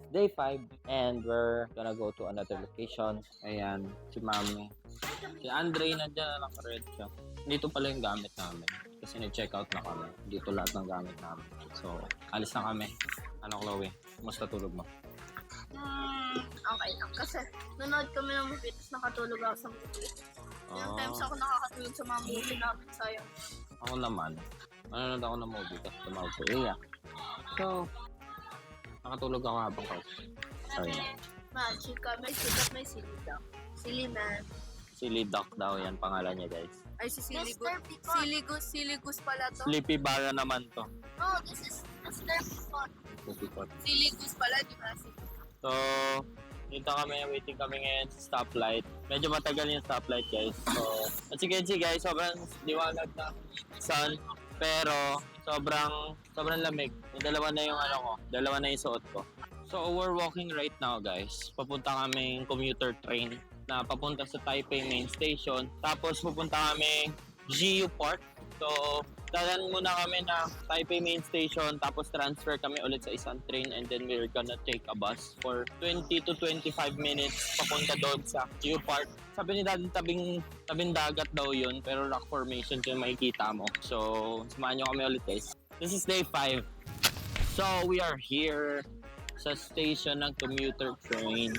day 5 and we're gonna go to another location. Ayan, si Mami. Si Andre nandiyan na naka-red siya. Dito pala yung gamit namin. Kasi na-check out na kami. Dito lahat ng gamit namin. So, alis na kami. Ano, Chloe? Kumusta tulog mo? Okay lang. Kasi nanood kami ng movie, tapos nakatulog ako sa movie. Yung times ako nakakatulog sa mga movie namin, sayang. Ako naman. Manonood ako ng movie kasi tumawag ko. Iya. So, nakatulog ako habang kasi. Sorry na. Chika, may sikat, may siligang. Siliman. Silly Duck daw yan pangalan niya, guys. Ay, si Siligus pala to. Sleepy Bara naman to. Oh, this is Mr. Picot. Pupikot. Siligus pala, di ba? So, dito kami, waiting kami ngayon sa stoplight. Medyo matagal yung stoplight, guys. So, as you can see, guys, sobrang liwanag na sun. Pero, sobrang lamig. Yung dalawa na yung suot ko. So, we're walking right now, guys. Papunta kaming commuter train na papunta sa Taipei Main Station. Tapos, pupunta kami GU Park. So, dalan muna kami na Taipei Main Station, tapos transfer kami ulit sa isang train, and then we're gonna take a bus for 20 to 25 minutes papunta doon sa GU Park. Sabi ni Daddy, tabing dagat daw yun, pero rock formation yung makikita mo. So, samahan nyo kami ulit, guys. This is day 5. So, we are here sa station ng commuter train.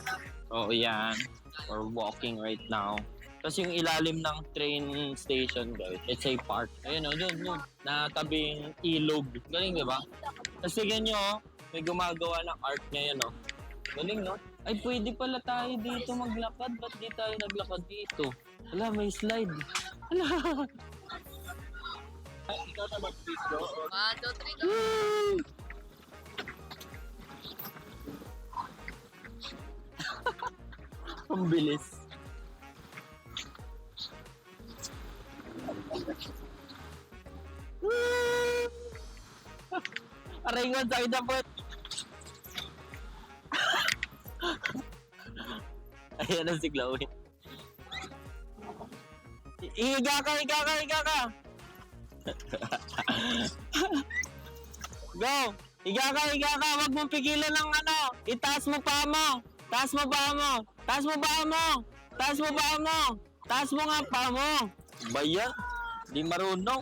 So, yan. We're walking right now. Kasi yung ilalim ng train station, guys, it's a park. Ayun o, doon. Natabing ilog. Galing, di ba? Kasi ganyan o, may gumagawa ng art ngayon o. Galing, no? Ay, pwede pala tayo dito maglakad. Ba't di tayo naglakad dito? Wala, may slide. Wala. Ay, ikaw na mag-please go. 1, 2, 3, go! Ang bilis. Aringon, sakit na po. Ayan na si Chloe. Higa ka! Go! Higa ka! Huwag mong pigilan ng ano! Itaas mo pa mo! Taas mo nga pa mo! Bayan! Di marunong!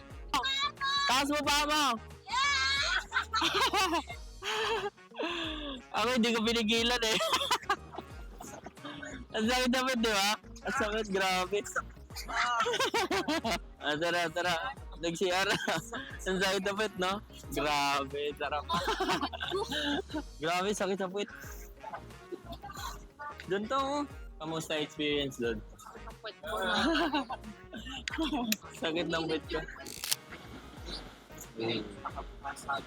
Taas mo pa mo! Ako hindi ko pinigilan eh. Ang sakit naman, di ba? Ang sakit, grabe. Tara. Nag-CR. Ang sakit na puwet, no? Grabe, sarap. Grabe, sakit na puwet. Doon to, oh. Kamusta experience doon? Sakit ng puwet ko. Saan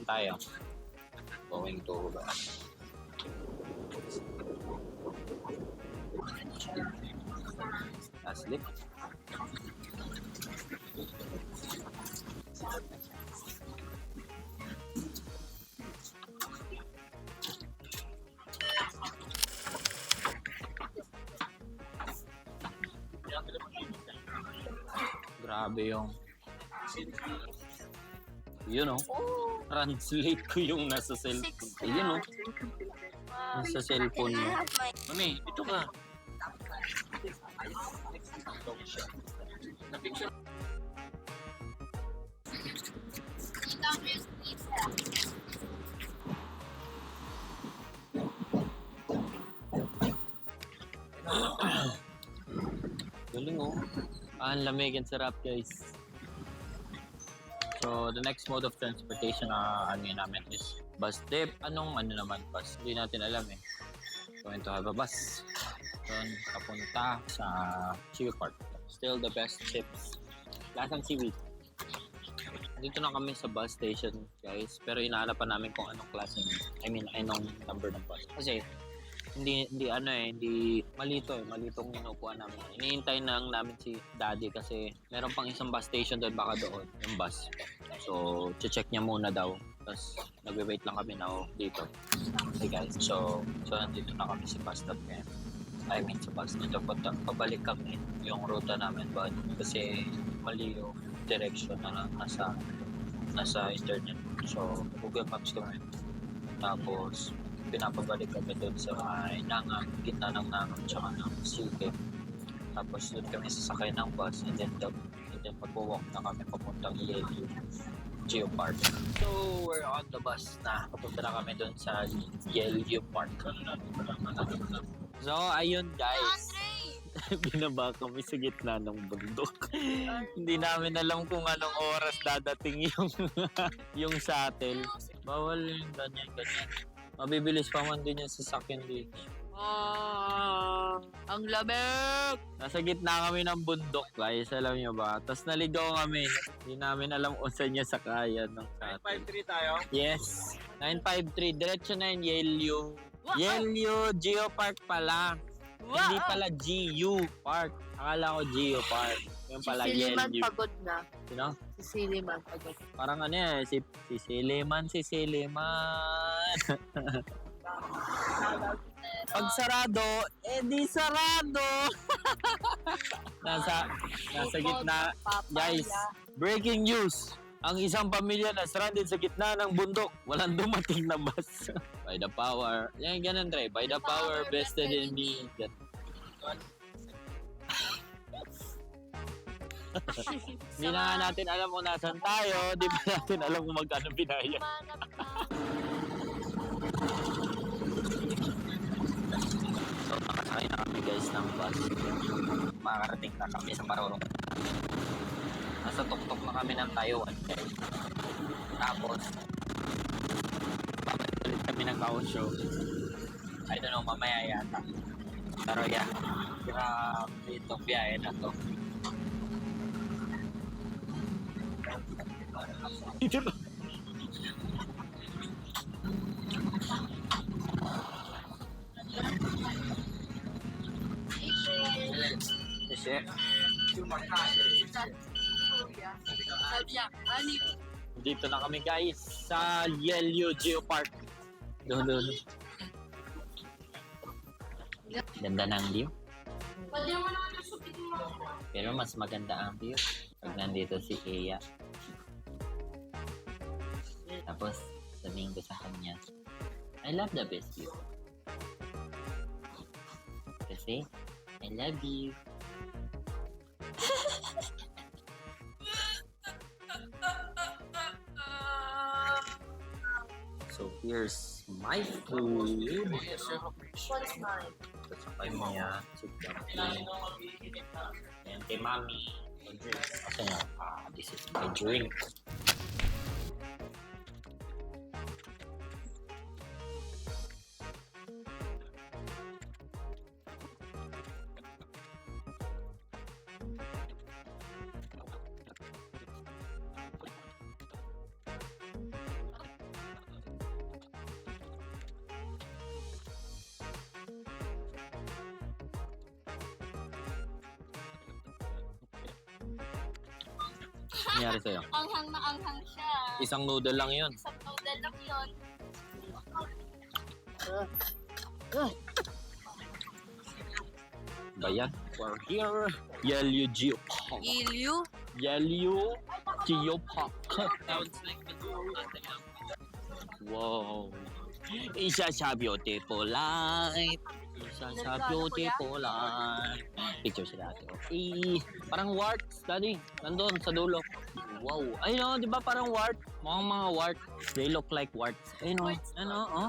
tayo? Going to Asleep. Grabe yung yun, translate ko yung nasa cellphone. Ayun, nasa cellphone mo. Mami, ito ka. Galing, oh. Ang lamig and sarap, guys. So, the next mode of transportation na namin is bus trip. Anong naman bus? Hindi natin alam eh. Going to have a bus. Doon, papunta sa GU Park. Still the best chips. Lasang seaweed. Dito na kami sa bus station, guys. Pero inahanap pa namin kung anong klaseng, anong number ng bus. Kasi, hindi malitong inupuan namin. Iniintay na namin si Daddy kasi meron pang isang bus station doon, baka doon yung bus. So, check niya muna daw. Tapos, nagwe-wait lang kami na dito. Okay, guys. So nandito na kami sa bus stop ngayon. Sa bus dito. Pabalik kami yung ruta namin ba? Kasi mali yung direction na nasa internet. So, Google Maps kami. Tapos, pinapabalik kami doon sa may Nangam, gitna ng Nangam, tsaka ng Sige. Tapos, doon kami sasakay ng bus, and then magpo-walk na kami papuntang Yelyu Geopark. So, we're on the bus na. Papunta na kami doon sa Yelyu Park. So, ayun guys. Binaba kami sa gitna ng bundok. Hindi namin alam kung anong oras dadating yung yung shuttle. Bawal yung ganyan. Mabibilis pa man din yung sasakyan dito. Ang lamig! Nasa gitna kami ng bundok guys, alam nyo ba? Tapos naligaw kami. Hindi namin alam kung saan niya sakayan ng shuttle. 953 tayo? Yes. 953. Diretso na yung Yelyu. Yelyu Geopark pala. Hindi pala GU Park. Akala ko Geo Park. Yung pala Siliman Yelyu. pagod na. Sino? Si Siliman pagod. Parang ano eh, si Siliman. Pag sarado, di sarado. nasa gitna. Guys, breaking news. Ang isang pamilya na stranded sa gitna ng bundok. Walang dumating na bus. By the power. Yan, ganun, Dre. By the power vested in me. Hindi na nga natin alam kung nasan tayo. Di ba natin alam kung magkano binaya. So, nakasakay na kami guys ng bus. Makakarating na kami sa Parorong. Nasa tuktok na kami ng Taiwan guys. Tapos, babalik ulit kami ng Kaohsiung. I don't know, mamaya yata. Pero yeah, grabe itong biyahe na to. Kasi, dito na kami guys sa Yelyu Geopark. Doon. Ganda ng view. Pero mas maganda ang view pag nandito si Eya. Tapos sabihin ko sa kanya, I love the best view. Kasi, I love you. So here's my food. What's mine? Ito sa kanya, si Dumpling. And kay Mami, may drink. Kasi nga, this is my drink. Nangyari sa'yo? Anghang na anghang siya. Isang noodle lang yun. Isang noodle lang yun. Bayan. We're here. Yelyu Geopark. Yelyu Geopark. Wow. Isa sa beautiful light. Isa sa beautiful light. Picture sila ate. Okay. Parang warts, daddy. Nandun sa dulo. Wow. Ayun o, di ba parang wart? Mukhang mga wart. They look like warts. Ayun o. Ano, oh.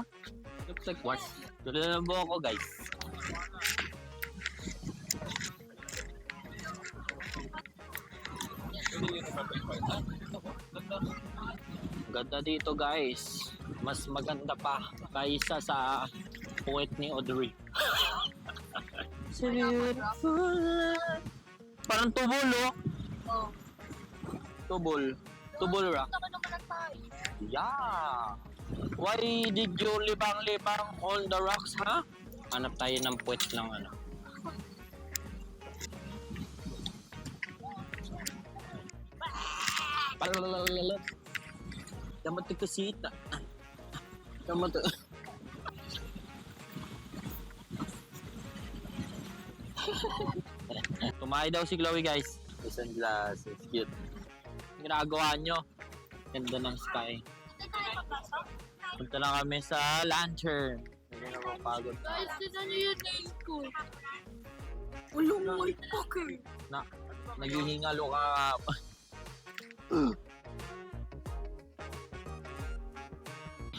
Looks like warts. Tuloy na po ako, guys. Ganda dito, guys. Mas maganda pa kaysa sa puwet ni Audrey. Parang tubol, oh. Oh. Tubol rock. Punta ka naman ng tayo. Yeah. Why did you libang-libang on the rocks, ha? Hanap tayo ng puwet ng ano. Palalalala. Damat ito sita. Damat ito. Kumain daw si Chloe, guys. Isang glasses. Cute. Ginagawa nyo. Ganda ng sky. Punta na kami sa Lantern. Hindi na mapagod. Guys, tinan niyo yung nail ko. Ulong my fucker. Naghihingalo ka.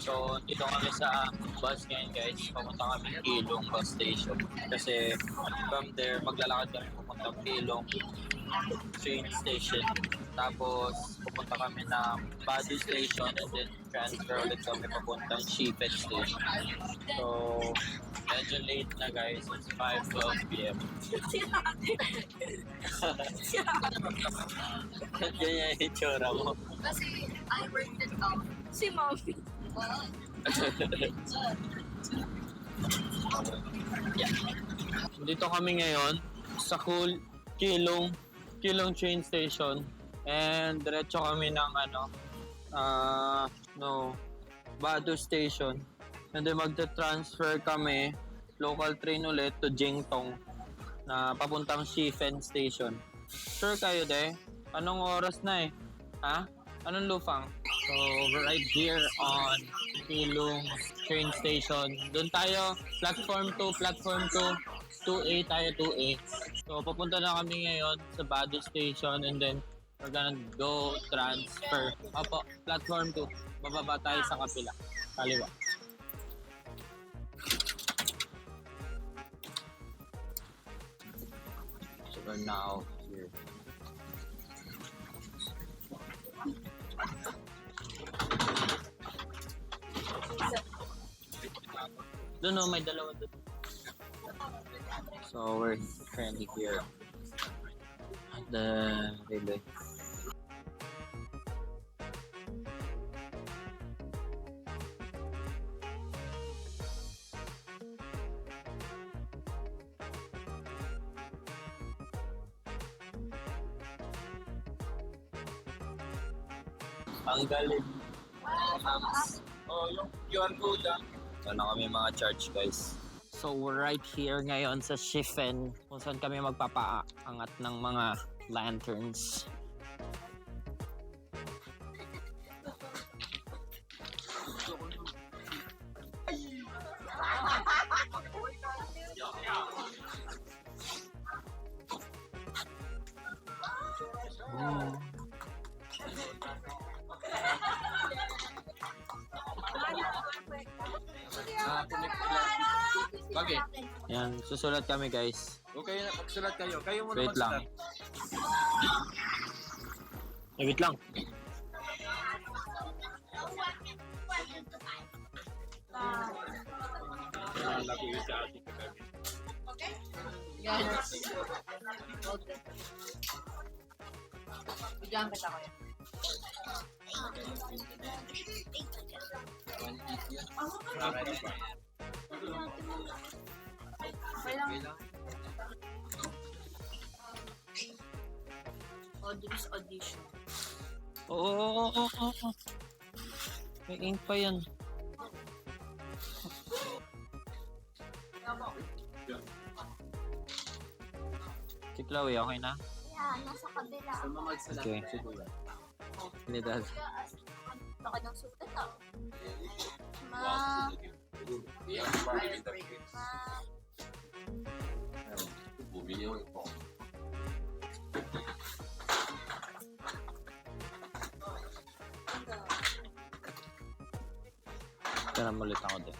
So, dito kami sa bus ngayon guys. Papunta kami ng Ilong bus station. Kasi from there, maglalakad kami pupunta ng Ilong train station. Tapos, pupunta kami ng Baguio station and then transfer ulit kami papuntang Shipet station. So, medyo late na guys. It's 5:12 p.m. Ganyan yung itsura mo. Kasi I worked it out. Si Mommy. Dito kami ngayon sa Kilong train station and diretso kami ng Baguio station and then magte-transfer kami local train ulit to Jingtong na papuntang Shifen station. Sure kayo de? Anong oras na Ha? Anong lufang? So, we're right here on Kilong train station. Doon tayo, platform 2, 2A tayo, 2A. So, papunta na kami ngayon sa Baguio station and then we're gonna go transfer. Opo, platform 2. Bababa tayo sa kapila. Kaliwa. So, we're now here. Doon may dalawa doon. So we're currently here at the railway. Ang galing. Yung QR code Wala kami mga charge guys. So we're right here ngayon sa Shifen kung saan kami magpapaangat ng mga lanterns. Bakit? Yan, susulat kami guys. Okay, magsulat kayo. Kayo muna Wait lang. Wait lang. Bigyan kita ko yan. Audition. Oo. May ink pa yan. Si Chloe, okay na? Yeah, nasa kabila. Okay. Hindi dahil. Baka ng sulat ah. Ma. Tara ulit ako din.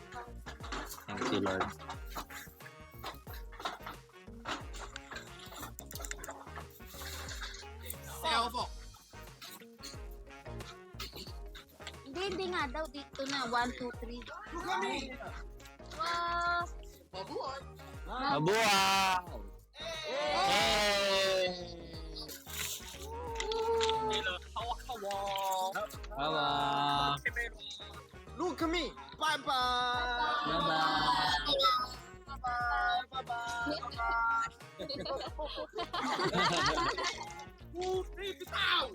Thank you, Lord. Kaya ako po. Hindi nga daw. Dito na. 1, 2, 3. Wow. Mabuhat. Mabuhay! Hey! Hawak! Look at me. Bye-bye. Bye-bye! Bitaw!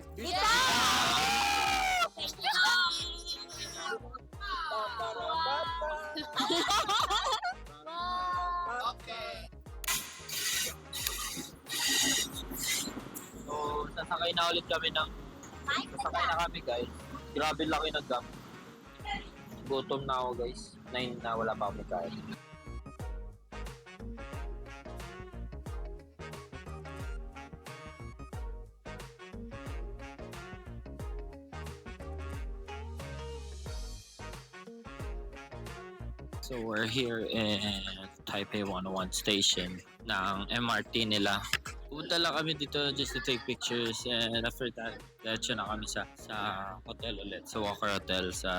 Okay. So, sasakay na ulit kami ng... Sasakay na kami guys. Grabe laki ng gap. Gutom na ako guys. 9 na, wala pa kami kain. So we're here in Taipei 101 station ng MRT nila. Pumunta lang kami dito just to take pictures, and after that, diretso na kami sa hotel ulit, sa Walker Hotel sa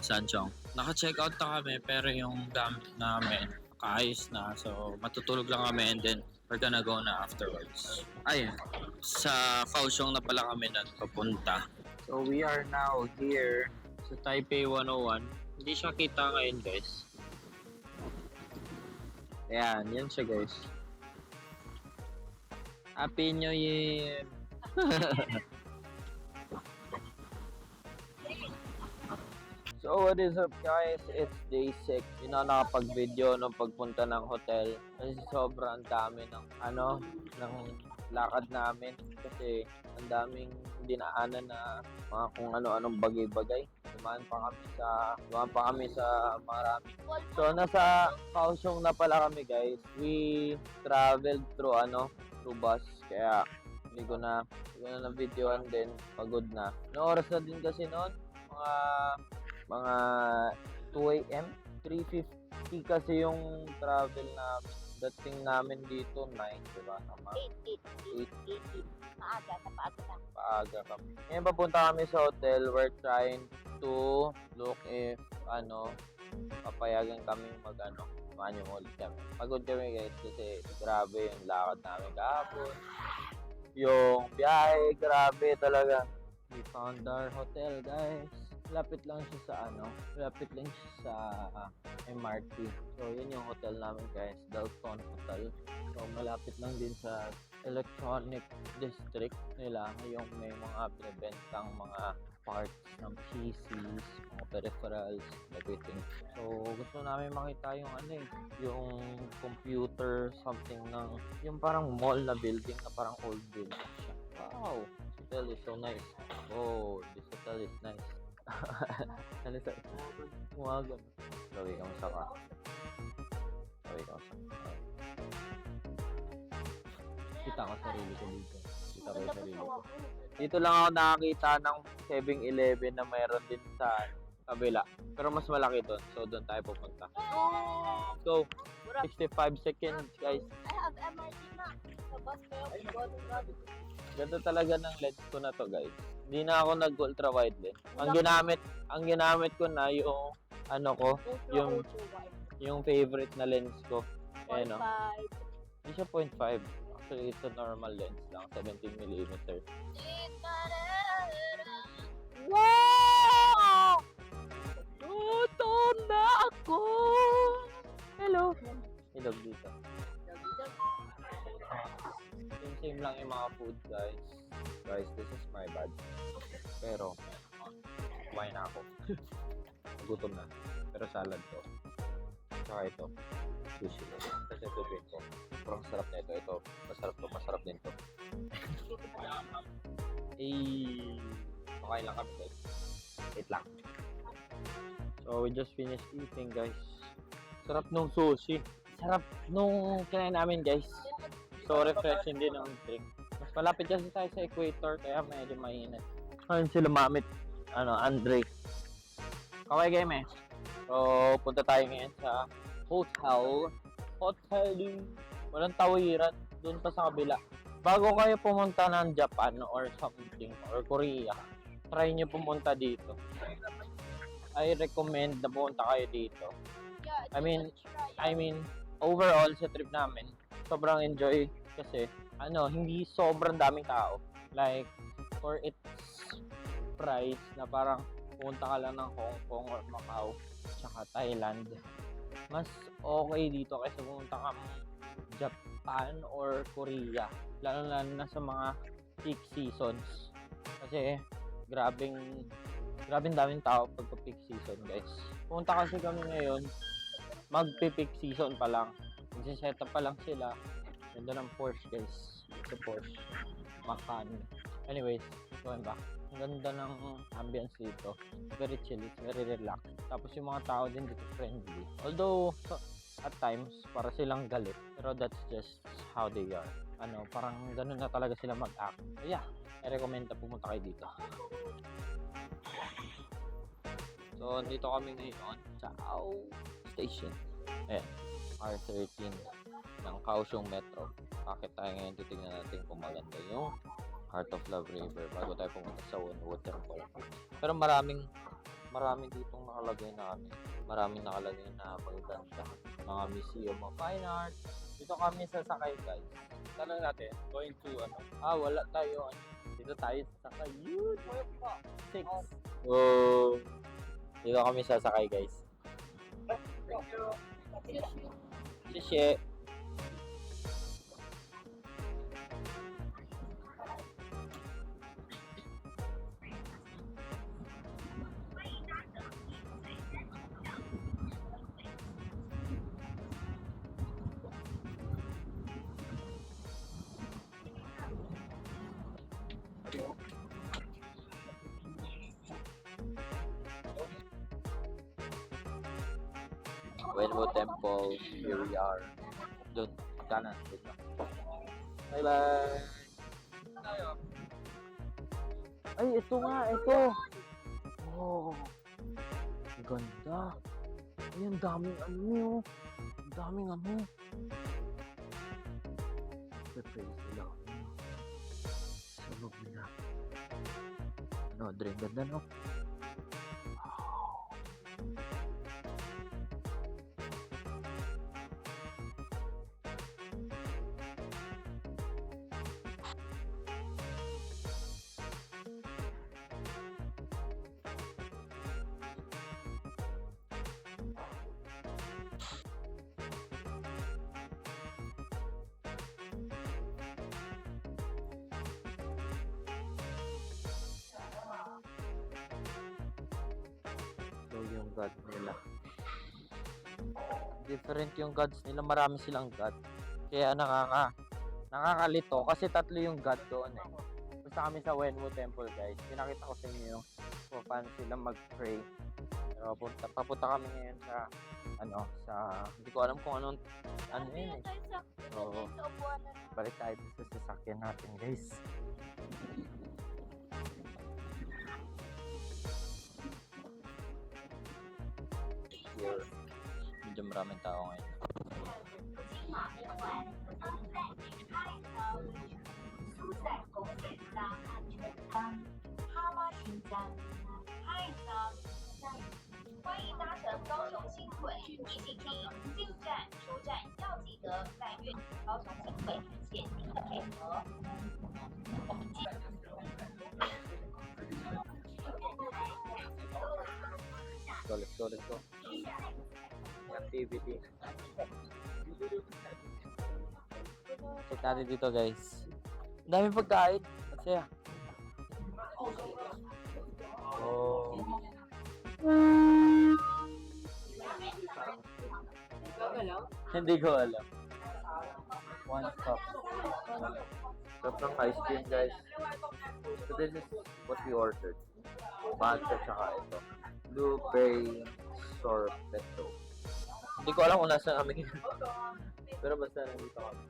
Sanchong. Naka-check out na kami pero yung gamit namin kaayos na, so matutulog lang kami and then we're gonna go na afterwards. Ayun, sa Kaohsiung na pala kami nagpapunta. So we are now here sa Taipei 101. Hindi siya kita ngayon guys. Ayan, yan siya guys. Happy New Year! So what is up guys? It's day 6. Hindi na nakapag-video nung pagpunta ng hotel. Kasi sobrang dami ng ng lakad namin. Kasi ang daming dinaanan na mga kung ano-anong bagay-bagay. Dumaan pa kami sa marami. So nasa Kaohsiung na pala kami guys. We traveled through through bus. Kaya hindi ko na videoan din. Pagod na. No oras na din kasi noon. Mga 2 AM. 3:50 kasi yung travel namin. Dating namin dito 9, diba? 8. Paaga kami. Ngayon papunta kami sa hotel. We're trying to look if papayagan kami manual ulit kami. Pagod kami guys kasi grabe yung lakad namin kahapon. Yung biyahe, grabe talaga. We found our hotel guys. Lapit lang siya sa MRT. So yun yung hotel namin guys, Dalton Hotel. So malapit lang din sa electronic district nila, yung may mga binibentang mga parts ng PCs, mga peripherals, everything. So gusto namin makita yung yung computer something yung parang mall na building na parang old building siya. Wow, this hotel is so nice. Oh, this hotel is nice. Ano sa umaga. Gawin kang saka. Kita ko sarili ko dito. Dito lang ako nakakita ng 7-Eleven na mayroon din sa kabila. Pero mas malaki doon. So doon tayo pupunta. So 65 seconds guys. I have MRT na. Sa bus kayo. Ganda talaga ng lens ko na to guys. Hindi na ako nag-ultra wide din. Ang ginamit ko na yung yung favorite na lens ko. Ayan o. Hindi siya 0.5. Actually, it's a normal lens lang. 17mm. Wow! Gutom na ako! Hello! Ilog dito. Same lang yung mga food guys. Guys, this is my bad. Pero, kumain na ako. Gutom na. Pero salad to. Tsaka ito. Sushi. Kasi ito drink ko. Pero masarap na ito. Ito, masarap din to. Makain lang kami guys. Wait lang. So, we just finished eating guys. Sarap nung sushi. Sarap nung kinain namin guys. So, refreshing din ang drink. Mas malapit kasi tayo sa equator, kaya medyo mainit. Ayun sila mamit, Andre. Okay, game eh. So, punta tayo ngayon sa hotel. Walang tawiran, doon pa sa kabila. Bago kayo pumunta ng Japan or something, or Korea, try nyo pumunta dito. I recommend na pumunta kayo dito. I mean, overall sa trip namin, sobrang enjoy kasi hindi sobrang daming tao. Like for its price na parang pumunta ka lang ng Hong Kong or Macau tsaka Thailand, mas okay dito kaysa pumunta ka Japan or Korea, lalo na sa mga peak seasons kasi grabing daming tao pagka peak season guys. Pumunta kasi kami ngayon magpe-peak season pa lang. Nagsiset up pa lang sila. Ganda ng Porsche guys. Ito Porsche Macan. Anyways, going back. Ang ganda ng ambience dito. Very chill, it's very relaxed. Tapos yung mga tao din dito friendly. Although, at times, para silang galit. Pero that's just how they are. Parang ganun na talaga sila mag-act. So yeah, I recommend na pumunta kayo dito. So, dito kami ngayon sa Station. Ayan, R13 ng Kaohsiung Metro. Bakit tayo ngayon titignan natin kung maganda yung Heart of Love River bago tayo pumunta sa Wonwoo Temple. Pero marami ditong nakalagay na kami. Maraming nakalagay na maganda. Mga Museum of Fine Art. Dito kami sasakay guys. Tanong natin, going to wala tayo. Dito tayo sasakay. Yun, 6. So, dito kami sasakay guys. Xie. Wonwoo Temple, here we are. Doon, kanan. Dito. Bye-bye! Ay, ito nga, ito! Oh, ganda. Ay, ang daming yun. Ang daming Praise nila. Sunog nila. Drink ganda, no? Yung god nila. Different yung gods nila. Marami silang god. Kaya nakakalito kasi 3 yung god doon eh. Basta kami sa Wonwoo Temple guys. Pinakita ko sa inyo yung kung paano sila mag-pray. Pero papunta kami ngayon sa hindi ko alam kung yun eh. So, balik tayo sa sasakyan natin guys. Medyo maraming tao ngayon. Let's go. Activity. Check natin dito guys. Ang dami pagkain. Masaya. Oh. Hindi ko alam. One stop. Stop ng ice cream guys. So this is what we ordered. Matcha tsaka ito. Blueberry sorbetto. Hindi ko alam kung nasa kami. Pero basta nandito kami.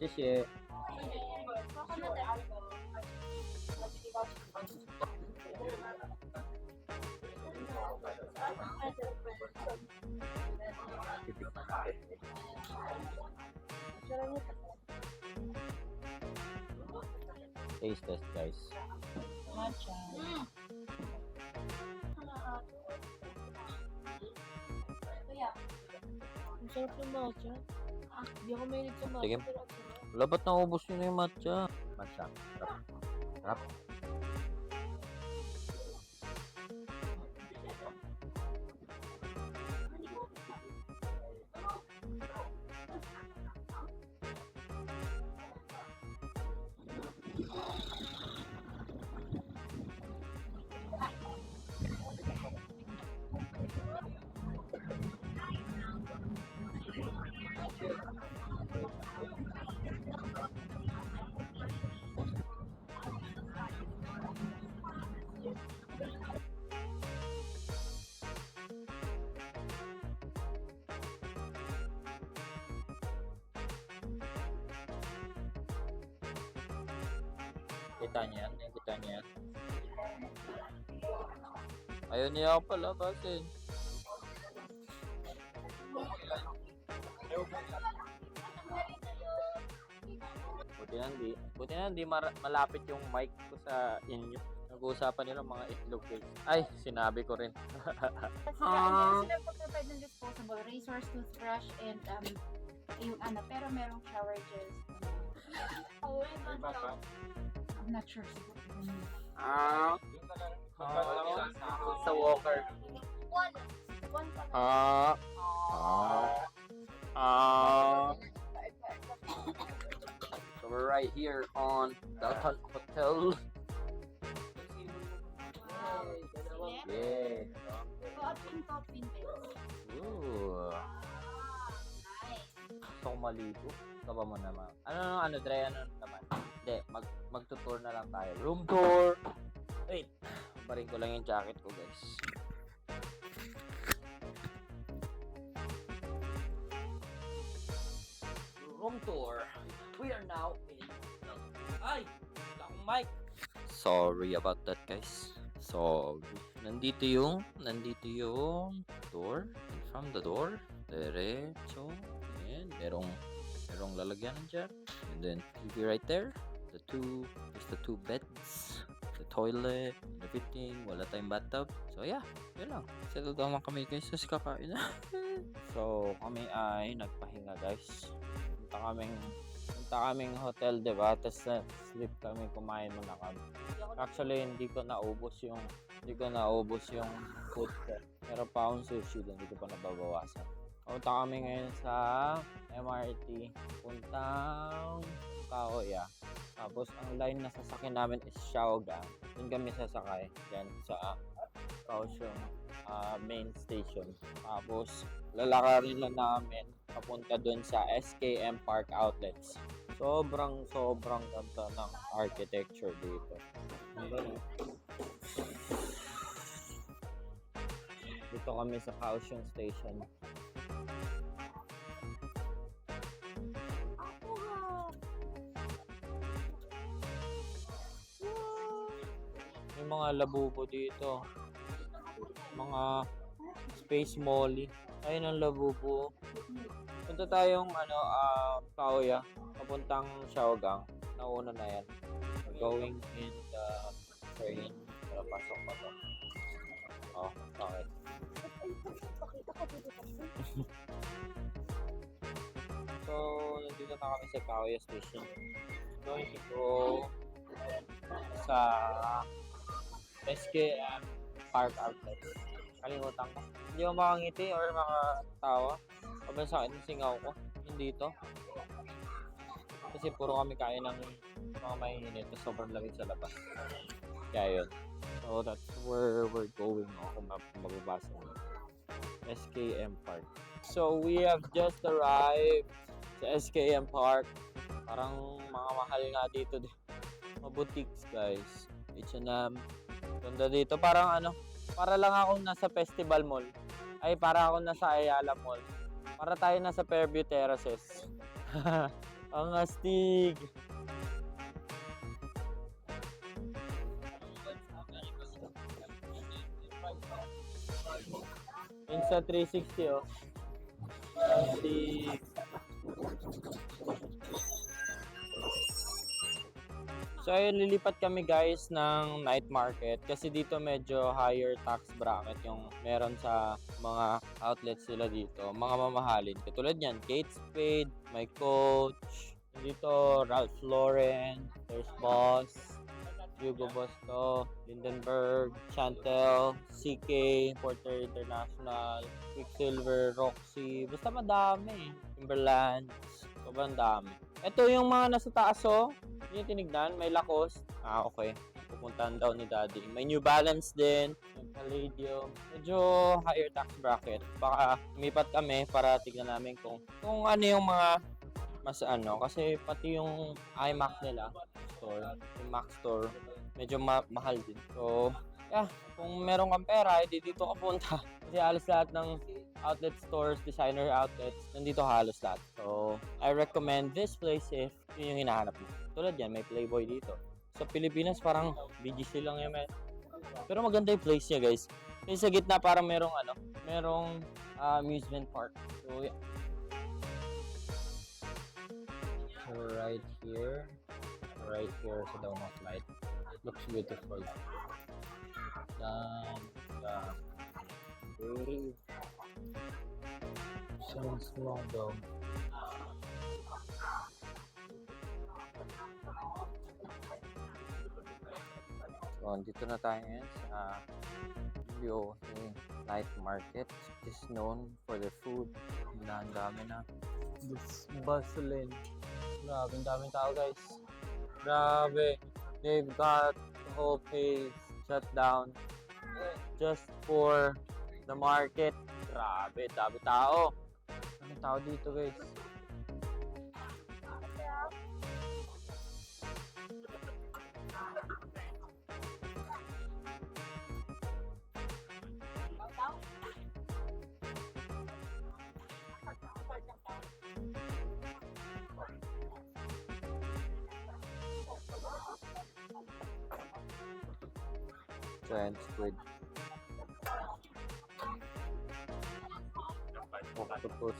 Xie. Taste test guys. Matcha. Ang sarap ng matcha. Hindi ako mahilig sa matcha. Sige. Pero ang sarap. Wala ba't naubos nyo na yung matcha? Matcha. Sarap. Kita niya yan. Kita niya yan. Ayaw niya ako palabasin. Buti na hindi malapit yung mic ko sa inyo. Nag-uusapan nila mga itlog guys. Ay, sinabi ko rin. Sila pag-provide ng disposable razors, toothbrush, and yung ano, pero merong shower gels. I'm not sure siguro. Sa walker. One pa. So we're right here on Dalton Hotel. Yeah. Topping. Ooh. Nice. Gusto ko maligo. Kaba mo naman. Ano, Dre, ano naman? Hindi, magtutour na lang tayo. Room tour! Wait, barin ko lang yung jacket ko, guys. Room tour. We are now in... Ay! Wala akong mic! Sorry about that, guys. So, nandito yung door. And from the door, diretso. Ayan, merong lalagyan dyan. And then, TV right there. The two beds. The toilet, and everything. Wala tayong bathtub. So, yeah. Yun lang. Settle down lang kami, guys. Tapos kakain na. So, kami ay nagpahinga, guys. Punta kaming hotel, diba? Tapos sleep kami, kumain muna kami. Actually, hindi ko naubos yung food ko. Meron pa akong sushi doon, hindi ko pa nababawasan. Punta kami ngayon sa MRT, puntang Kaoya. Tapos ang line na sasakyan namin is Siaogang. Doon kami sasakay, yan sa Kaohsiung main station. Tapos lalakarin lang namin papunta doon sa SKM Park Outlets. Sobrang ganda ng architecture dito. Dito kami sa Kaohsiung Station. May mga labubo dito. Mga space molly. Ayun ang labubo. Punta tayong Kaoya, papuntang Siaogang. Nauna na yan. We're going in the train. Pasok pa to. Oh, okay. So, nandito na kami sa Kaoya Station. Going to go sa SKM Park Outlet. Kalimutan ko. Hindi ako makangiti or makatawa. Sobrang sakit ng singaw ko. Hindi to. Kasi puro kami kain ng mga mainit. Sobrang lamig sa labas. Kaya yun. So that's where we're going. Kung mababasa mo. SKM Park. So we have just arrived sa SKM Park. Parang mga mahal nga dito. Mga boutiques guys. H&M. Ganda dito. Parang para lang akong nasa Festival Mall. Ay, para akong nasa Ayala Mall. Para tayo nasa Fairview Terraces. Ang astig. Insta 360 oh. Astig. So ayun, lilipat kami guys ng night market kasi dito medyo higher tax bracket yung meron sa mga outlets nila dito. Mga mamahalin. Katulad yan, Kate Spade, My Coach, dito Ralph Lauren, there's Boss, Hugo Boss to, Lindenberg, Chantel, CK, Porter International, Quicksilver, Roxy, basta madami. Timberland, sobrang dami. Ito yung mga nasa taas oh. Hindi yung tinignan, may Lacoste. Okay. Pupuntahan daw ni Daddy. May New Balance din, may Palladium. Medyo higher tax bracket. Baka lumipat kami para tignan namin kung ano yung mga mas kasi pati yung iMac nila store, yung Mac store, medyo mahal din. So, yeah, kung meron kang pera, edi dito ka punta. Kasi halos lahat ng outlet stores, designer outlets, nandito halos lahat. So, I recommend this place if yun yung hinahanap mo. Tulad yan, may Playboy dito. Sa Pilipinas, parang BGC lang yan. Pero maganda yung place niya, guys. Yung sa gitna, parang merong amusement park. So, yeah. So, right here sa Dawn of Light. Looks beautiful. Very sounds long though. So, dito na tayo ngayon sa Yohe Night Market. It is known for the food. Ang dami na. This bustling. Grabe, ang daming tao, guys. Grabe. They've got the whole place shut down just for the market. Grabe, dami tao. Daming tao dito, guys. Giant squid. Octopus.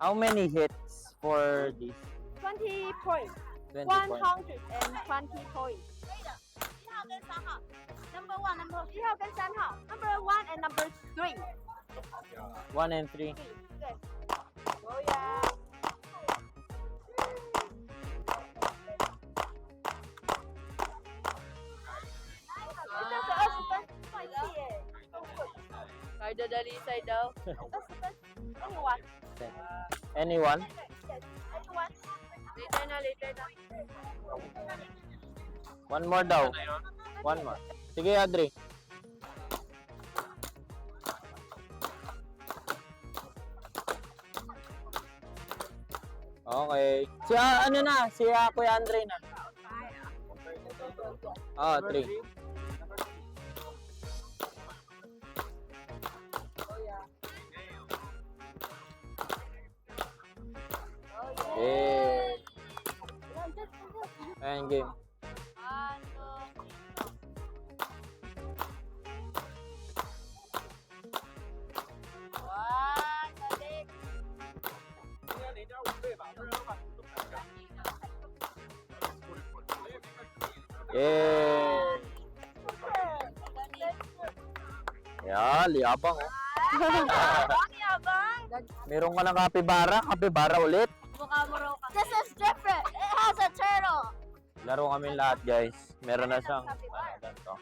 How many hits for this? 20 points. 20 points. 120 points. 1号跟3号 number 1 number 1号跟3号 number 1 and number 3. 1 and 3. 对。哦呀。这是20分，帅气耶！来的的厉害的，20分，anyone。 Anyone? Yes, anyone. Later na, later na. One more daw. One more. Sige, Adri. Okay. Si Kuya Andre na. Oh, 3. Yeah. Ayan, game. Yeah. Yeah, liabang oh. Meron ka ng kapibara ulit. This is different. It has a turtle. Laro kami lahat, guys. Meron na siyang ganito.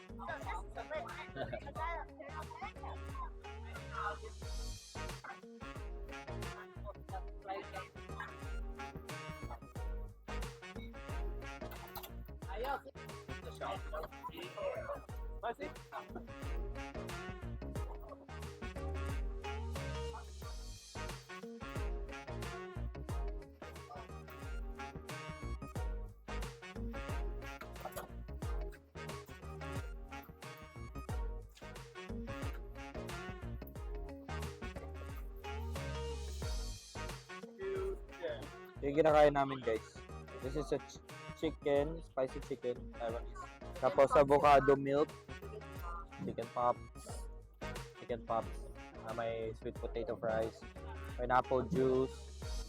Yung kinakain namin, guys. This is a chicken, spicy chicken, Taiwanese. Tapos avocado milk, chicken pops, may sweet potato fries, pineapple juice,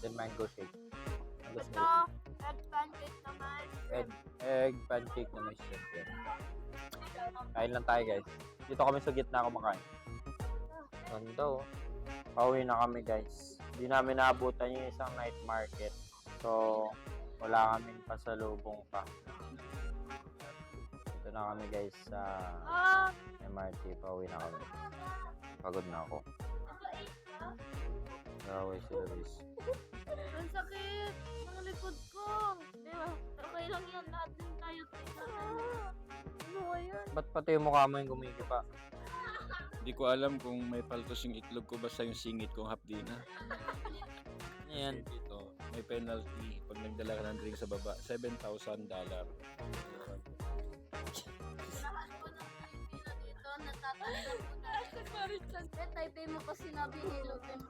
then mango shake. Mango Ito, smoothie. egg pancake naman. Egg pancake na may shrimp yan. Kain lang tayo, guys. Dito kami sa gitna kumakain. Ganda oh. Pauwi na kami, guys. Hindi namin naabutan yung isang night market. So, wala kaming pasalubong pa. Ito na kami, guys, sa MRT. Pauwi na kami. Pagod na ako. Nawaway si Luis. Ang sakit ng likod ko. Di ba? Okay lang yan. Lahat din tayo. Ano ba yun? Ba't pati yung mukha mo yung gumigipa? Hindi ko alam kung may paltos yung itlog ko basta yung singit kong hapdi na. Ayan. Ito. may penalty pag nagdala ka ng drink sa baba. $7,000. Lahat po ng Pilipino dito, natatanggap po na. Taipei mo pa sinabi hello din.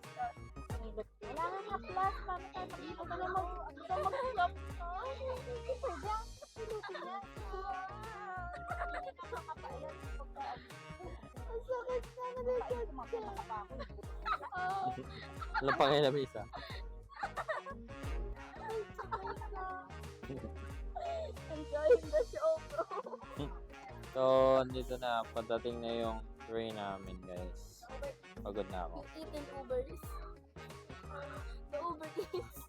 Wala nga nga plus. Paano tayo dito ka na mag-stop? Hindi pwede ang silupin niya. Hindi na makapayat. Ang sakit na nalagyan ka. Alam pa kayo na isa. Enjoying the show, bro. So, andito na. Pagdating na yung train namin, guys. Pagod na ako. Eating Uber Eats. The Uber Eats.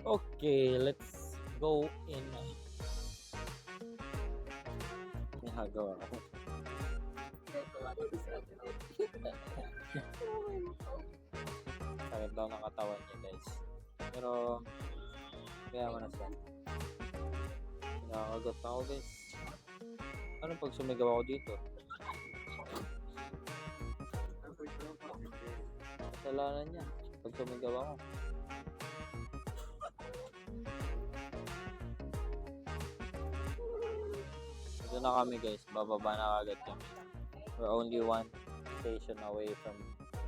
Okay, let's go in. Nahagawa ako. Sakit daw ng katawan niya, guys. Pero, kaya mo na siya. Nakakagot na ako, guys. Ano pag sumigaw ako dito? Kasalanan niya. Pag sumigaw ako. Ito na kami, guys. Bababa na kagad kami. We're only one station away from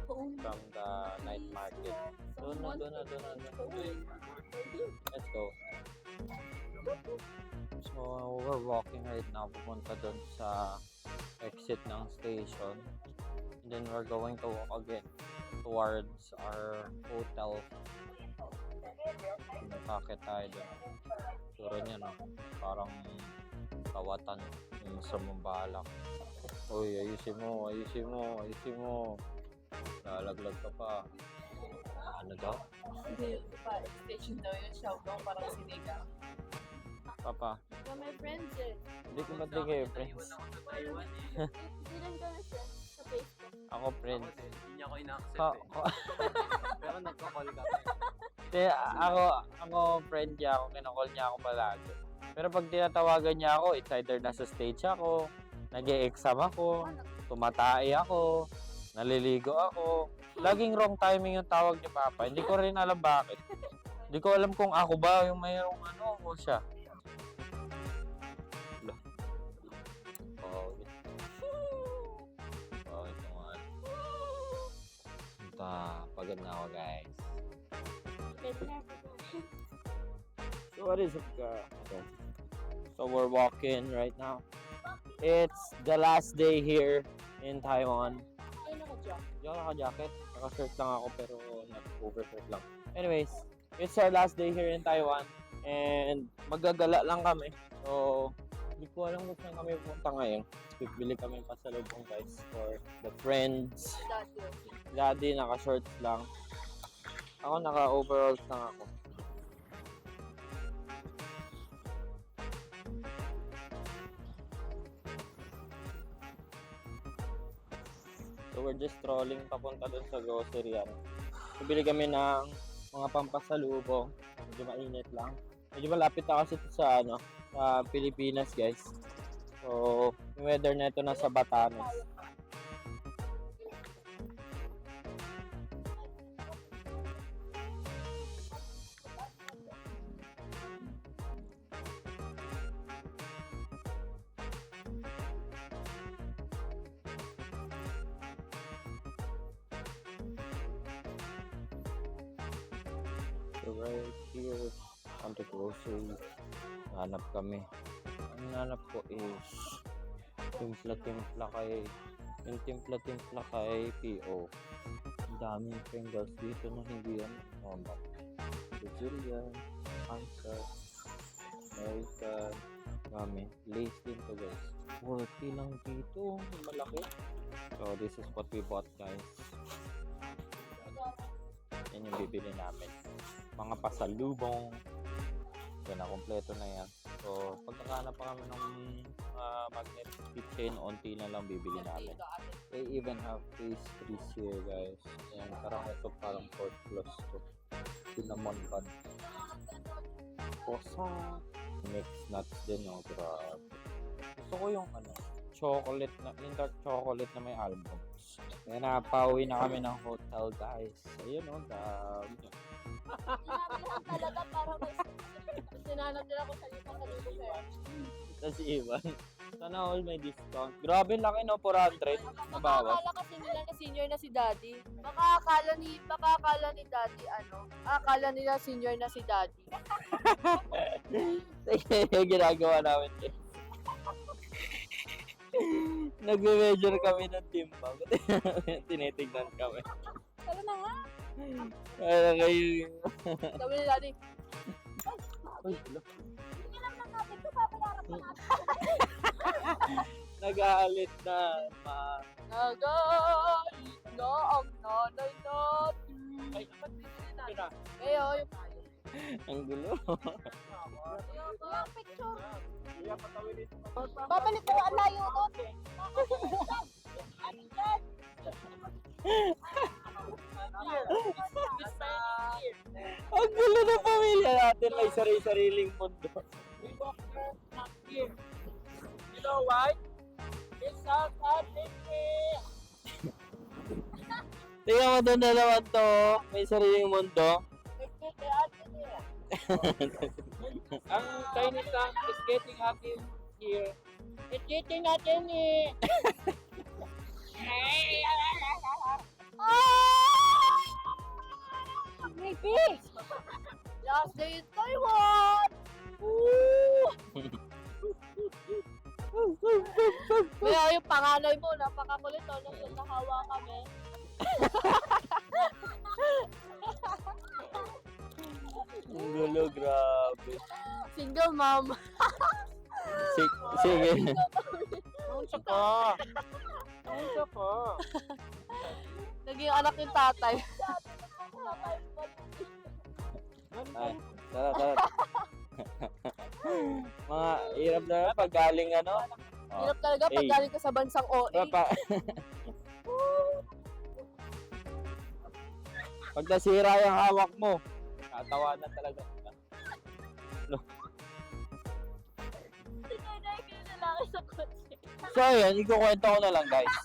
the night market. Doon na. Let's go. So, we're walking right now. Pupunta doon sa exit ng station. And then we're going to walk again towards our hotel. Nakakit tayo doon. Sura niya, no? Parang kawatan yung sa mambalak. Uy, ayusin mo. Lalaglag ka pa. Ano daw? Hindi, pa, station daw yung show daw, parang sinigang. Papa, You're my friends eh. hindi ko ba't di kayo friends? Bilang ka na siya sa Facebook. Ako friends. Hindi niya ako ina-accept Ka- eh. ka- Pero nagka-call ka. Hindi, ako friend niya ako, kinakall niya ako palagi. Pero pag tinatawagan niya ako, it's either nasa stage ako, nag-e-exam ako, tumatay ako, naliligo ako. Laging wrong timing yung tawag ni Papa. Hindi ko rin alam bakit. Hindi ko alam kung ako ba yung mayroong ano o siya. Oh, ito nga. Pagod na ako, guys. So what is it, okay. So we're walking right now. It's the last day here in Taiwan. Hindi ako naka-jacket. Naka-shirt lang ako pero nag-overshirt lang. Anyways, it's our last day here in Taiwan. And magagala lang kami. So, hindi ko alam kung saan kami pupunta ngayon. Bibili kami pasalubong, guys, for the friends. Daddy, naka-shorts lang. Ako, naka-overalls lang ako. So we're just strolling papunta dun sa grocery. Bibili kami ng mga pampasalubong. Medyo mainit lang. Medyo malapit na kasi ito sa sa Pilipinas, guys. So yung weather na ito nasa Batanes. So right here on the grocery, hanap kami. Ang hanap ko is timpla-timpla kay P.O. Ang daming Pringles dito na hindi yan normal. Brazilian, Kansas, American, dami. Lace din to, guys. 40 lang dito, malaki. So this is what we bought, guys. Yan yung bibili namin. Mga pasalubong. Yan na, kompleto na yan. So, pag nakahanap pa kami ng magnet kitchen, onti na lang bibili namin. They even have pastries here, guys. Yan, parang ito, parang pork plus to. Cinnamon bun. Posa. Mixed nuts din, oh. Grabe. Gusto ko yung dark chocolate na may almonds. Kaya napauwi na kami ng hotel, guys. Ayun, oh, grabe. Sinabi talaga para may sinanap nila kung saan yung pagkaluto. Tapos si Ivan, sana all may discount. Grabe, laki no, 400 na bawas. Akala kasi nila na senior na si Daddy. Baka akala ni Daddy akala nila senior na si Daddy. Yung ginagawa namin. Nagme-measure kami ng timbang. Tinitignan kami. Tara na nga. Kaya kayo. Sabi ni Daddy, Hindi lang natin ito, papayaran pa natin. Nag-aalit na. nagalit na ang nanay natin. Ay, Kayo, yung ang gulo. Yung picture. Babalik ko ang layo doon. Ano yan? Ang gulo ng pamilya natin. May sarili-sariling mundo. You know why? It's not happening. Tingnan mo doon dalawa to. May sariling mundo. Ang Chinese song is getting happy here. It's eating natin eh. Maybe. last day in Taiwan. Kaya yung panganay mo, napakakulit o, nung nagkahawa kami. Ang gulo, grabe. Single mom. Sige. Unsa ka? Unsa ka? Naging anak yung tatay. Ay, tara. Mga hirap na pag galing ano. Hirap talaga pag Hey. galing ka sa bansang OA. Pag nasira yung hawak mo, tatawanan talaga. So ayun, ikukwento ko na lang guys.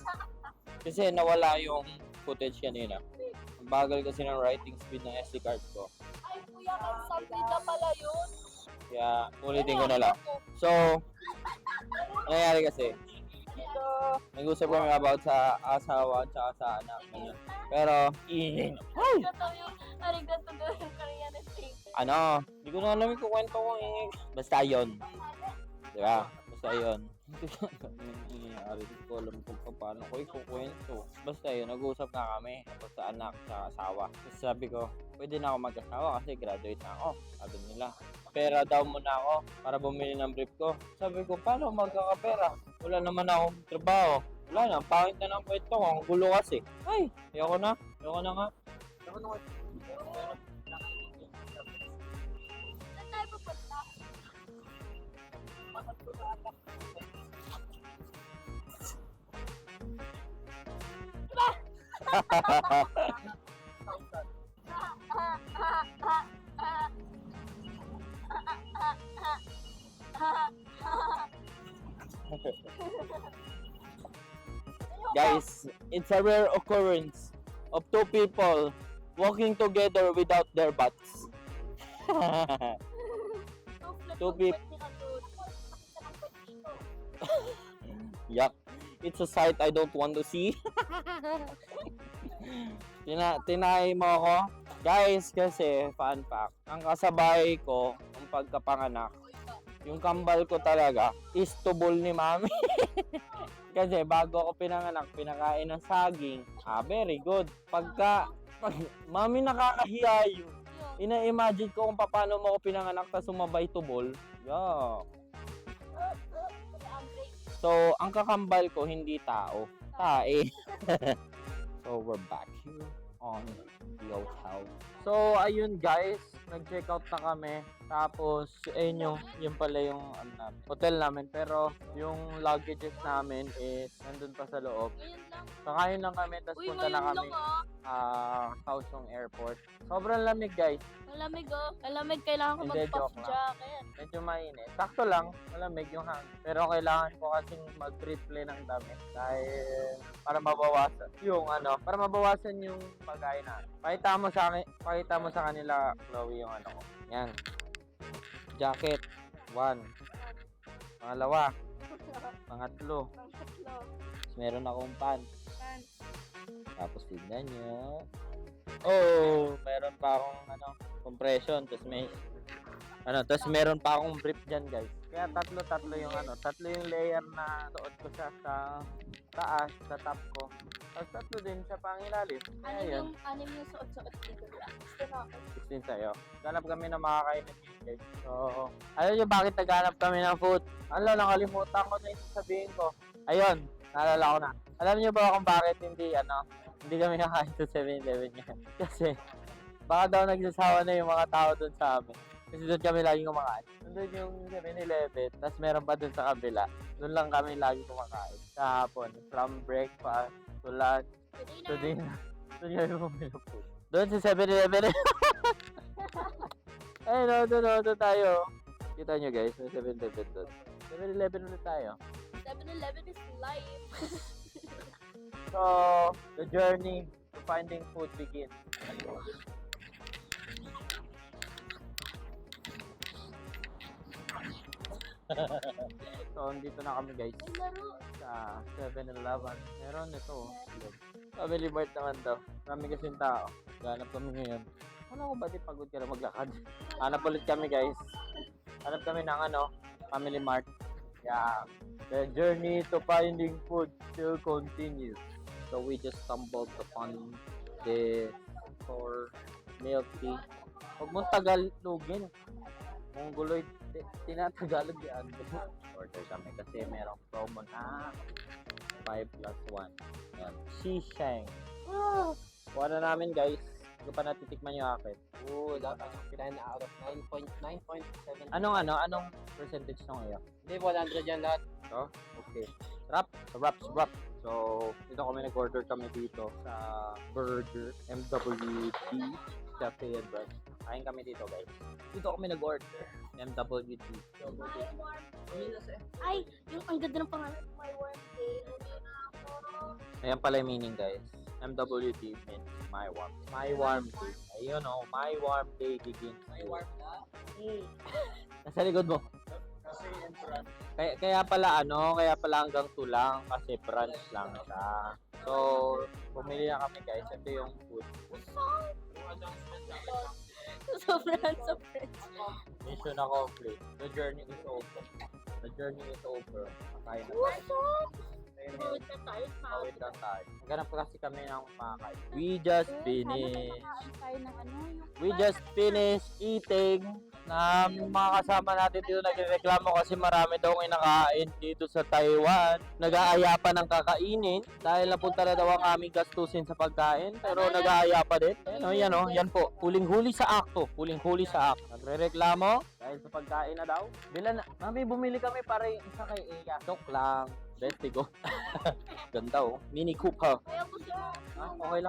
Kasi nawala yung footage kanina. Ang bagal kasi ng writing speed ng SD card ko. Ay, kuya, something na pala yun. Kaya ulitin ko na lang. So, nangyari kasi, nag-usap kami about sa asawa at saka sa anak niya. Pero, Arigato doon yung Korean thing. ano, hindi ko na alam yung kwento ko eh. Basta yun. Di ba? Basta yun. Hindi ko alam kung paano ko ikukwento. Basta yun, nag-uusap na kami about sa anak sa asawa. Tapos sabi ko, pwede na ako mag-asawa kasi graduate na ako. Sabi nila, pera daw muna ako para bumili ng brief ko. Sabi ko, paano magkakapera? Wala naman akong trabaho. Wala na, ang pangit na ng kwento ko. Ang gulo kasi. Ay, ayoko na nga. Saan tayo pupunta? Guys, it's a rare occurrence of two people walking together without their butts. Two people. Yuck. It's a sight I don't want to see. Tinay mo ako. Guys, kasi fun fact, ang kasabay ko, ang pagkapanganak, yung kambal ko talaga, is tubol ni mami. Kasi bago ako pinanganak, pinakain ng saging. Very good. Pag mami nakakahiya yun. Ina-imagine ko kung paano mo ako pinanganak ta sumabay tubol. Yeah. So, ang kakambal ko hindi tao. Tae. So, we're back here on the hotel. So, ayun guys, nag-check out na kami. Tapos, ayun yung pala yung hotel namin. Pero, yung luggages namin is nandun pa sa loob. Ngayon lang. Kakain lang kami, tapos Uy, punta na ngayon kami lang Kaohsiung Airport. Sobrang lamig guys. Malamig oh. Malamig, kailangan ko Hindi, mag-puff joke lang. jacket. Medyo mainit. Sakto lang, malamig yung hangin. Pero kailangan ko kasing mag-triple ng damit dahil para mabawasan yung pagkain natin. Pakita mo sa kanila, Chloe, yung ko. Yan. Jacket. 1. Pangalawa. Pangatlo. Tapos meron akong pants. Tapos tignan nyo. Oh, meron pa akong compression. Tapos tapos meron pa akong brief dyan guys. Kaya tatlo yung layer na suot ko siya sa taas, sa top ko. Tapos tatlo din sa pangilalim. Kaya yun. Anim yung suot-suot dito lang. Gusto na ako. 16 sa'yo. Ganap kami ng makakain ng guys. So, alam nyo bakit naghanap kami ng food? Nakalimutan ko na yung sabihin ko. Ayun, naalala ko na. Alam nyo ba kung bakit hindi kami kakain sa 7-Eleven yan? Kasi, baka daw nagsasawa na yung mga tao doon sa amin. Kasi doon kami lagi kumakain. Doon yung 7-Eleven, tapos meron pa doon sa kabila. Doon lang kami lagi kumakain. Sa hapon, from breakfast to lunch to dinner. Doon kami bumili ng food. Doon sa 7-Eleven. Ayun, doon tayo. Kita nyo guys, may 7-Eleven doon. 7-Eleven ulit tayo. 7-Eleven is life. So, the journey to finding food begins. So, dito na kami guys May laro. sa 7-Eleven. Meron ito. Family Mart naman daw. Marami kasing tao. Ganap kami ngayon. Ano ko ba di pagod ka na maglakad? Hanap ulit kami guys. Hanap kami ng Family Mart. Yeah. The journey to finding food still continues. So we just stumbled upon the store milk tea. Huwag mong tagalogin. Mongoloid. Tinatagalog yan. Order kami kasi merong promo na 5+1. Yan. Shisheng. Kuha na namin guys. Hindi pa natitikman yung akin. Oo, dapat yung kinain na out of 9.7. Anong percentage nung iyo? Hindi, 100 yan lahat. So, okay. Sarap. So, dito kami nag-order kami dito sa Burger MWT Cafe and Brunch. Kain kami dito guys. Dito kami nag-order. MWT. Ay, yung ang ganda ng pangalan. My warm day. Ayan pala yung meaning guys. MWT means my warm day. Ayun my warm day begins. My warm day. Nasa likod mo. Kaya pala hanggang 2 lang kasi brunch lang siya. So, bumili na kami guys. Ito yung food. Sobrang. Mission accomplished. The journey is over. Kakain na tayo. Wait na tayo. Wait lang tayo. Naghanap kasi kami ng makain. We just finished eating na mga kasama natin dito nagreklamo kasi marami daw kinakain dito sa Taiwan. Nag-aaya pa ng kakainin dahil napunta na daw ang aming gastusin sa pagkain pero nag-aaya pa din. Yan po. Huling-huli sa akto. Nagrereklamo dahil sa pagkain na daw. Mami, bumili kami para yung isa kay Iya. Joke lang. Bestigo. Ganda Mini Cooper. Kaya ko siya. Okay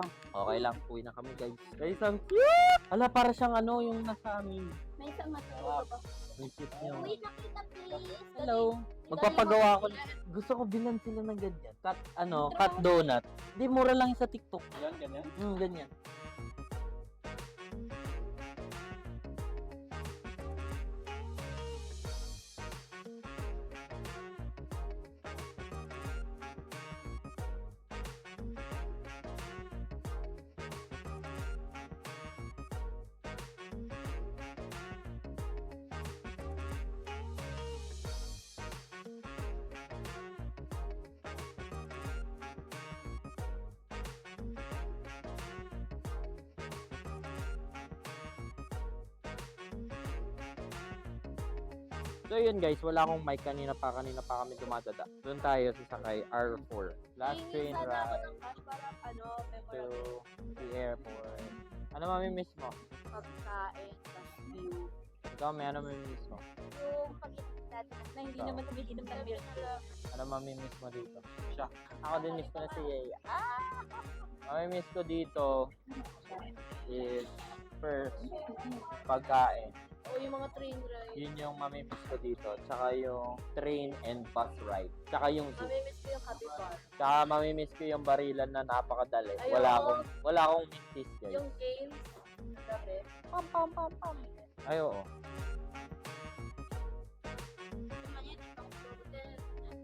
lang. Uwi na kami guys. Guys, ang cute! Ala, para siyang yung nasa amin. May isang matulog pa. Ang cute niya. Wait, nakita please. Hello. Magpapagawa ako. Gusto ko bilan sila ng ganyan. Cut donut. Hindi, mura lang sa TikTok. Yan, ganyan. Ganyan. So yun guys, wala akong mic kanina pa kami dumadada. Doon tayo sasakay R4. Last train ride to the airport. Ano mamimiss mo? Pagkain, tas view. Ikaw, may ano mamimiss mo? Yung pag-inom natin na hindi Ikaw. naman umiinom ng milk tea. Ano mamimiss mo dito? Siya. Ako din miss ko na si Yaya. Mamimiss ko dito is first, pagkain. O yung mga train ride. Yun yung mamimiss ko dito. Tsaka yung train and bus ride. Tsaka yung zoo. Mamimiss ko yung happy bar. Tsaka mamimiss ko yung barilan na napakadali. Ayoko. Wala akong mintis, guys. Yung games. Gabi. Pam, pam, pam, pam. Ay, oo.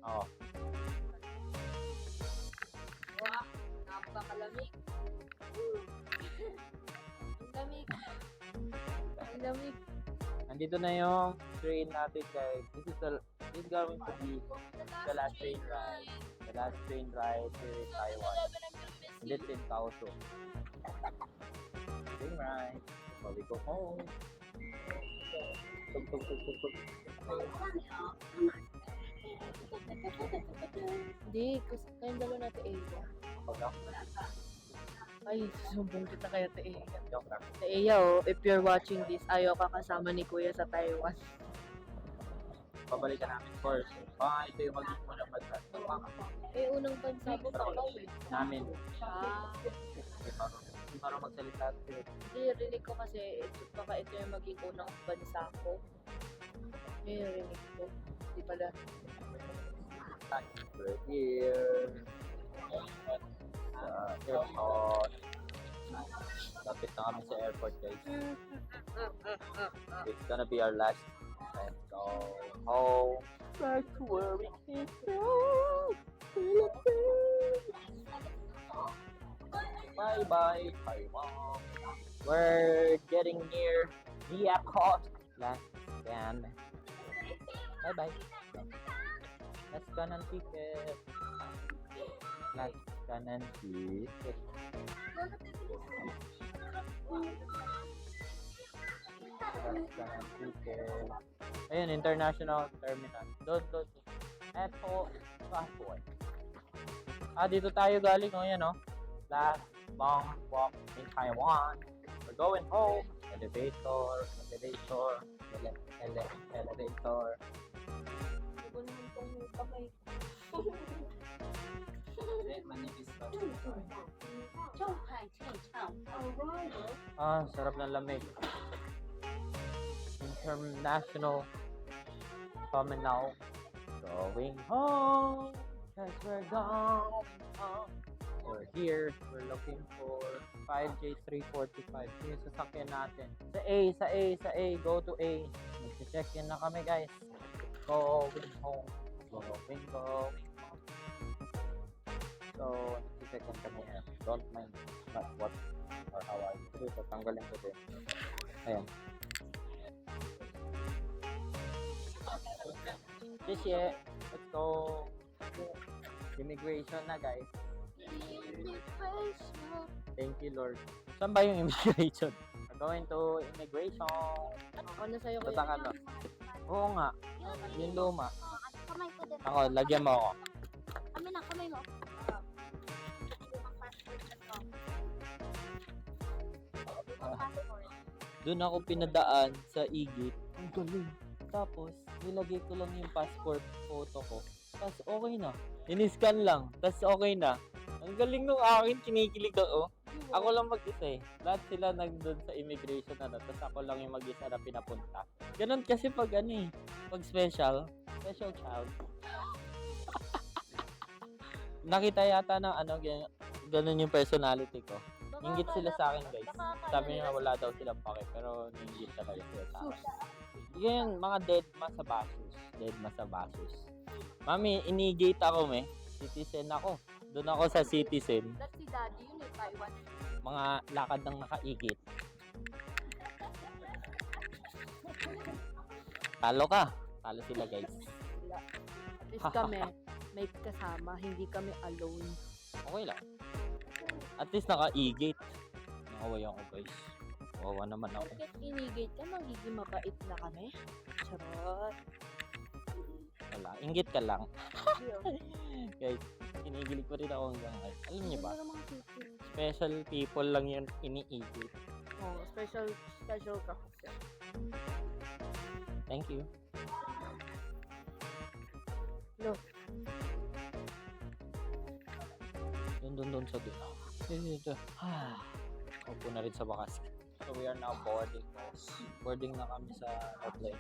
Oo. Wow, napakalamig. Ang lamig. Ang lamig. Nandito na yung train natin, guys. This is going to be the last train ride. The last train ride here in Taiwan. And it's in Kaohsiung. Train ride. Before we go home. Tug, tug, tug, tug, tug. Hindi, kasi kayong dalawa natin Eya. Ako lang. Ay, susumbong kita kaya te Eya. Joke lang. Te Eya, oh, if you're watching this, ayaw ka kasama ni Kuya sa Taiwan. Pabalikan namin first. Ito yung magiging unang bansa. Eh, unang bansa mo sa Kawi. Namin. Ah, Hindi marunong magsalita. hindi, rinig ko kasi baka ito yung maging unang bansa ko. Eh, rinig ko. Hindi pala. We're here. Sa airport. Lapit na kami sa airport, guys. It's gonna be our last. Let's go home. Back to where we came from. Philippines. Bye bye, Taiwan. We're getting near the airport. Last stand. Bye bye. Last kanan ticket. Last kanan ticket. Last kanan ticket. Ayun, international terminal. Doon. Eto, passport. Dito tayo galing, oh, yan, oh. Last long walk in Taiwan. We're going home. Elevator. Hindi Elevator. ko naman itong kamay. Sarap ng lamig. International terminal. Going home. Cause we're going home. We're here. We're looking for 5J345. Yung sasakyan natin. Sa A. Go to A. Mag-check in na kami, guys. Going home. Going home. So, nag-check in kami. Don't mind what or how I do. So, tanggalin ko din. Ayan. Shishie. Let's go. Immigration na, guys. Thank you, Lord. Saan ba yung immigration? We're going to immigration. Ako na sa'yo Basta ka, no? Oo nga. Yung luma. Kamay ko din. Ako, lagyan mo ako. Kamay mo. Doon ako pinadaan sa Igit. Ang galing. Tapos, nilagay ko lang yung passport photo ko. Tapos, okay na. In-scan lang. Tapos, okay na. Ang galing nung akin, kinikilig ako. Ako lang mag-isa eh. Lahat sila nandun sa immigration na. Tapos, ako lang yung mag-isa na pinapunta. Ganon kasi pag ano eh. Pag special child. Nakita yata ng ano, ganun yung personality ko. Ingit sila sa akin, guys. Sabi niya wala daw silang pake, pero ingit talaga sila sa akin. Yan, mga deadma sa basos. Mami, inigate ako, citizen ako. Doon ako sa citizen. That's si Daddy, yun eh, Taiwan. Mga lakad ng nakaigit. Talo ka. Talo sila, guys. At least kami, may kasama, hindi kami alone. Okay lang. At least naka-igate. Nakaway ako, guys. Wawa naman ako. Bakit inigate ka, magiging mabait na kami? Charot. Wala. Ingit ka lang. Hindi, Guys, kinigilig ko rin ako hanggang ngayon. Alam niyo ba? Ano mga sisi? Special people lang yun iniigit. Oh, special ka kasi. Thank you. No. Doon sa dulo. Dito. Upo na rin sa wakas. So we are now boarding, guys. Boarding na kami sa airplane.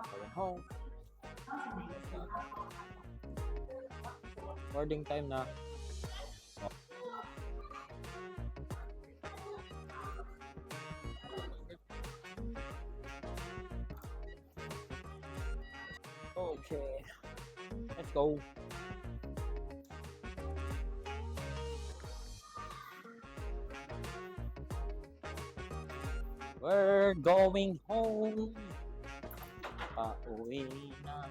Going home. Boarding time na. Okay. Let's go. We're going home. Pauwi na.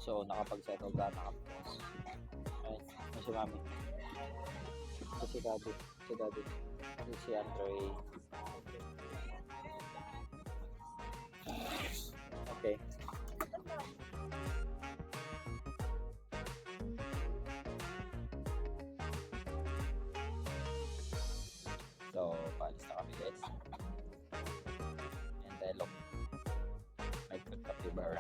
So, nakapag-settle down na kami. Ay, si Mami. Si Daddy. Si Andre. Okay. So, paalis na kami, guys. And look, may capybara.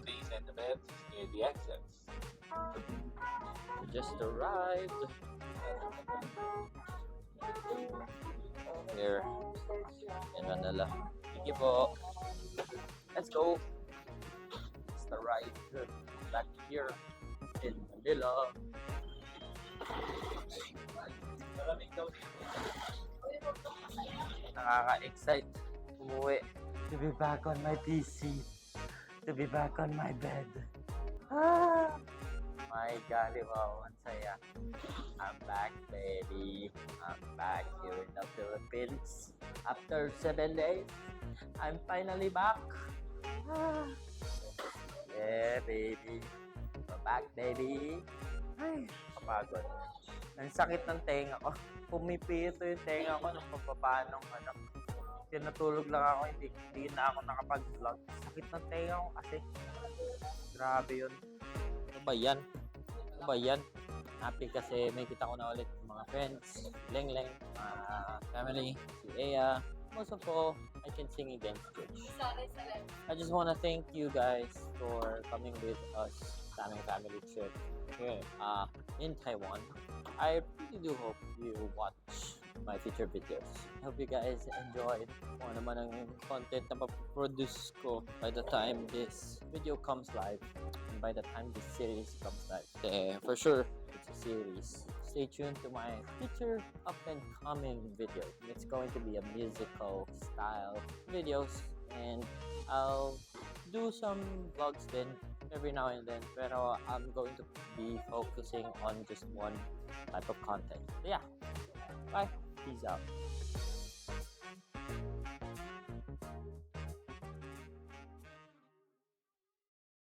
Please enter the near the exits. Just arrived. Here in Manila. Thank you po. Let's go. It's the ride back here in Manila. Nakaka-excite umuwi. To be back on my PC. To be back on my bed. My golly, wow, ang saya. I'm back, baby. I'm back here in the Philippines. After 7 days, I'm finally back. Yeah, baby. We're back, baby. Ay, kapagod. Ang sakit ng tenga ko. Pumipito yung tenga ko nung papapanong ano. Tinatulog lang ako, hindi na ako nakapag-vlog. Sakit ng tenga ko kasi. Grabe yun. Ano ba yan? Happy kasi may kita ko na ulit mga friends, Leng, family, si Ea. Most of all, I can sing again. I just want to thank you guys for coming with us sa aming family trip here in Taiwan. I really do hope you watch my future videos. I hope you guys enjoyed kung ano man ang content na paproduce ko by the time this video comes live and by the time this series comes live. For sure, it's a series. Stay tuned to my future up and coming video. It's going to be a musical style videos and I'll do some vlogs then every now and then, pero I'm going to be focusing on just one type of content. So yeah, bye. Peace out.